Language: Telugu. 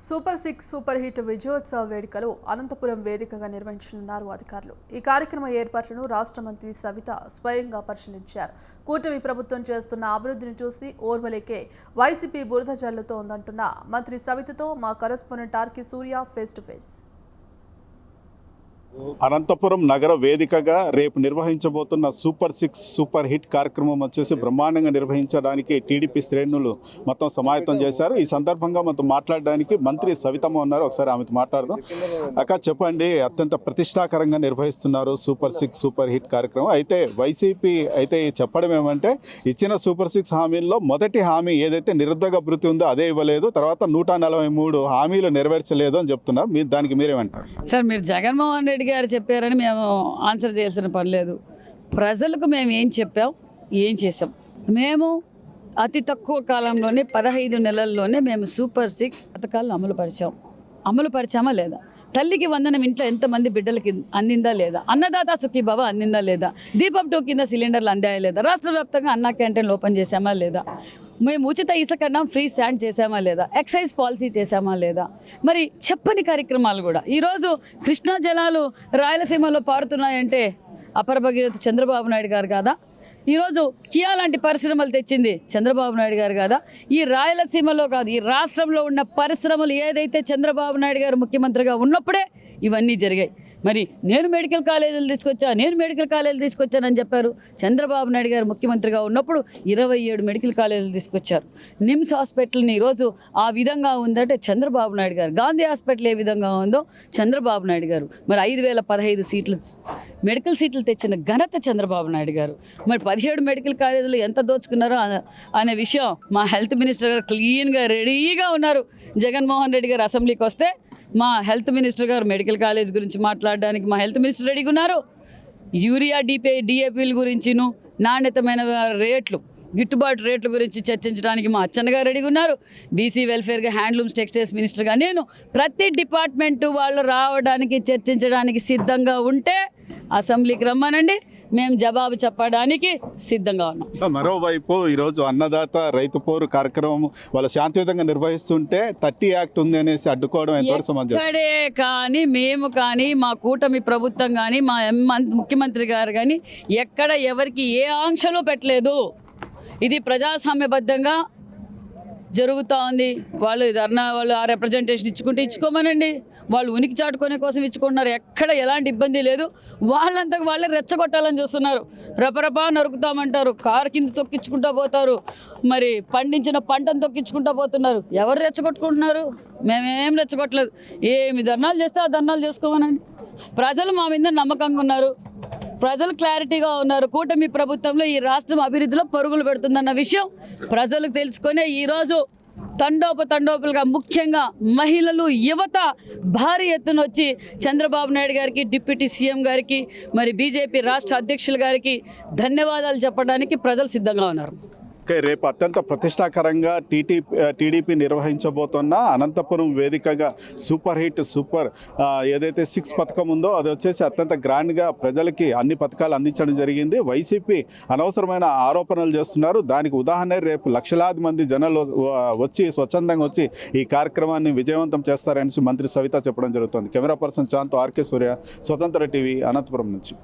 సూపర్ 6 సూపర్ హిట్ విజయోత్సవ వేడుకలు అనంతపురం వేదికగా నిర్వహించనున్నారు అధికారులు. ఈ కార్యక్రమ ఏర్పాట్లను రాష్ట్ర మంత్రి సవిత స్వయంగా పరిశీలించారు. కూటమి ప్రభుత్వం చేస్తున్న అభివృద్ధిని చూసి ఓర్వలేకే వైసీపీ బురద జల్లుతోందంటున్న మంత్రి సవితతో మా correspondent RK Surya face to face. Anantapuram నగర వేదికగా రేపు నిర్వహించబోతున్న సూపర్ 6 సూపర్ హిట్ కార్యక్రమం వచ్చేసి బ్రహ్మాండంగా నిర్వహించడానికి టీడీపీ శ్రేణులు మొత్తం సమాయత్తం చేశారు. ఈ సందర్భంగా మనతో మాట్లాడడానికి మంత్రి సవితమ్మ ఉన్నారు. ఒకసారి ఆమెతో మాట్లాడదాం. అక్క చెప్పండి, అత్యంత ప్రతిష్టాకరంగా నిర్వహిస్తున్నారు సూపర్ 6 సూపర్ హిట్ కార్యక్రమం. అయితే వైసీపీ అయితే చెప్పడం ఏమంటే ఇచ్చిన సూపర్ 6 హామీల్లో మొదటి హామీ ఏదైతే నిరుద్యోగ భృతి ఉందో అదే ఇవ్వలేదు, తర్వాత 143 హామీలు నెరవేర్చలేదు అని చెప్తున్నారు. మీరు దానికి మీరేమంటారు? సార్, మీరు జగన్మోహన్ రెడ్డి గారు చెప్పారని మేము ఆన్సర్ చేయాల్సిన పని లేదు. ప్రజలకు మేము ఏం చెప్పాం, ఏం చేసాం. మేము అతి తక్కువ కాలంలోనే 15 నెలల్లోనే మేము సూపర్ 6 పథకాలను అమలు పరిచామా లేదా? తల్లికి వందనం ఇంట్లో ఎంతమంది బిడ్డలకి అందిందా లేదా? అన్నదాత సుఖీభవ అందిందా లేదా? దీపం 2 కింద సిలిండర్లు అందాయా లేదా? రాష్ట్ర వ్యాప్తంగా అన్నా క్యాంటీన్లు ఓపెన్ చేసామా లేదా? మేము ఉచిత ఇసుకన్నా ఫ్రీ శాండ్ చేసామా లేదా? ఎక్సైజ్ పాలసీ చేసామా లేదా? మరి చెప్పని కార్యక్రమాలు కూడా. ఈరోజు కృష్ణా జలాలు రాయలసీమలో పారుతున్నాయంటే అపర భగీరథ చంద్రబాబు నాయుడు గారు కాదా? ఈరోజు కియా లాంటి పరిశ్రమలు తెచ్చింది చంద్రబాబు నాయుడు గారు కాదా? ఈ రాయలసీమలో కాదు, ఈ రాష్ట్రంలో ఉన్న పరిశ్రమలు ఏదైతే చంద్రబాబు నాయుడు గారు ముఖ్యమంత్రిగా ఉన్నప్పుడే ఇవన్నీ జరిగాయి. మరి నేను మెడికల్ కాలేజీలు తీసుకొచ్చానని చెప్పారు. చంద్రబాబు నాయుడు గారు ముఖ్యమంత్రిగా ఉన్నప్పుడు 27 మెడికల్ కాలేజీలు తీసుకొచ్చారు. నిమ్స్ హాస్పిటల్ని ఈరోజు ఆ విధంగా ఉందంటే చంద్రబాబు నాయుడు గారు. గాంధీ హాస్పిటల్ ఏ విధంగా ఉందో చంద్రబాబు నాయుడు గారు. మరి 5015 సీట్లు మెడికల్ సీట్లు తెచ్చిన ఘనత చంద్రబాబు నాయుడు గారు. మరి 17 మెడికల్ కాలేజీలు ఎంత దోచుకున్నారో అనే విషయం మా హెల్త్ మినిస్టర్ గారు క్లీన్గా రెడీగా ఉన్నారు. జగన్మోహన్ రెడ్డి గారు అసెంబ్లీకి వస్తే మా హెల్త్ మినిస్టర్ గారు మెడికల్ కాలేజ్ గురించి మాట్లాడడానికి మా హెల్త్ మినిస్టర్ రెడీగా ఉన్నారు. యూరియా డిఏపీల గురించిను నాణ్యతమైన రేట్లు, గిట్టుబాటు రేట్ల గురించి చర్చించడానికి మా అచ్చన్న గారు రెడీగా ఉన్నారు. బీసీ వెల్ఫేర్గా, హ్యాండ్లూమ్స్ టెక్స్టైల్స్ మినిస్టర్గా నేను ప్రతి డిపార్ట్మెంటు వాళ్ళు రావడానికి చర్చించడానికి సిద్ధంగా ఉంటే అసెంబ్లీకి రమ్మనండి, మేము జవాబు చెప్పడానికి సిద్ధంగా ఉన్నాం. మరోవైపు ఈరోజు అన్నదాత రైతు పోరు కార్యక్రమం వాళ్ళు శాంతియుతంగా నిర్వహిస్తుంటే 30 యాక్ట్ ఉంది అనేసి అడ్డుకోవడం ఎంతవరకు సమంజసం? ఇక్కడే కానీ మేము కానీ మా కూటమి ప్రభుత్వం కానీ మా ముఖ్యమంత్రి గారు కానీ ఎక్కడ ఎవరికి ఏ ఆంక్షలు పెట్టలేదు. ఇది ప్రజాస్వామ్యబద్ధంగా జరుగుతూ ఉంది. వాళ్ళు ధర్నా, వాళ్ళు ఆ రిప్రజెంటేషన్ ఇచ్చుకోమనండి. వాళ్ళు ఉనికి చాటుకునే కోసం ఇచ్చుకుంటున్నారు. ఎక్కడ ఎలాంటి ఇబ్బంది లేదు. వాళ్ళంతకు వాళ్ళే రెచ్చగొట్టాలని చూస్తున్నారు. రపరపా నరుకుతామంటారు, కారు కింద తొక్కించుకుంటూ పోతారు, మరి పండించిన పంటను తొక్కించుకుంటూ పోతున్నారు. ఎవరు రెచ్చగొట్టుకుంటున్నారు? మేమేం రెచ్చగొట్టలేదు. ఏమి ధర్నాలు చేస్తే ఆ ధర్నాలు చేసుకోమనండి. ప్రజలు మా మీద నమ్మకంగా ఉన్నారు, ప్రజలు క్లారిటీగా ఉన్నారు. కూటమి ప్రభుత్వంలో ఈ రాష్ట్రం అభివృద్ధిలో పరుగులు పెడుతుందన్న విషయం ప్రజలకు తెలుసుకొని ఈరోజు తండోపలుగా ముఖ్యంగా మహిళలు, యువత భారీ ఎత్తున వచ్చి చంద్రబాబు నాయుడు గారికి, డిప్యూటీ సీఎం గారికి, మరి బీజేపీ రాష్ట్ర అధ్యక్షుల గారికి ధన్యవాదాలు చెప్పడానికి ప్రజలు సిద్ధంగా ఉన్నారు. రేపు అత్యంత ప్రతిష్టాకరంగా టీడీపీ నిర్వహించబోతున్న అనంతపురం వేదికగా సూపర్ హిట్ ఏదైతే 6 పథకం ఉందో అది వచ్చేసి అత్యంత గ్రాండ్గా ప్రజలకి అన్ని పథకాలు అందించడం జరిగింది. వైసీపీ అనవసరమైన ఆరోపణలు చేస్తున్నారు. దానికి ఉదాహరణ రేపు లక్షలాది మంది జనాలు వచ్చి స్వచ్ఛందంగా వచ్చి ఈ కార్యక్రమాన్ని విజయవంతం చేస్తారని మంత్రి సవిత చెప్పడం జరుగుతుంది. కెమెరా పర్సన్ చాంతో ఆర్కే సూర్య, స్వతంత్ర టీవీ, అనంతపురం నుంచి.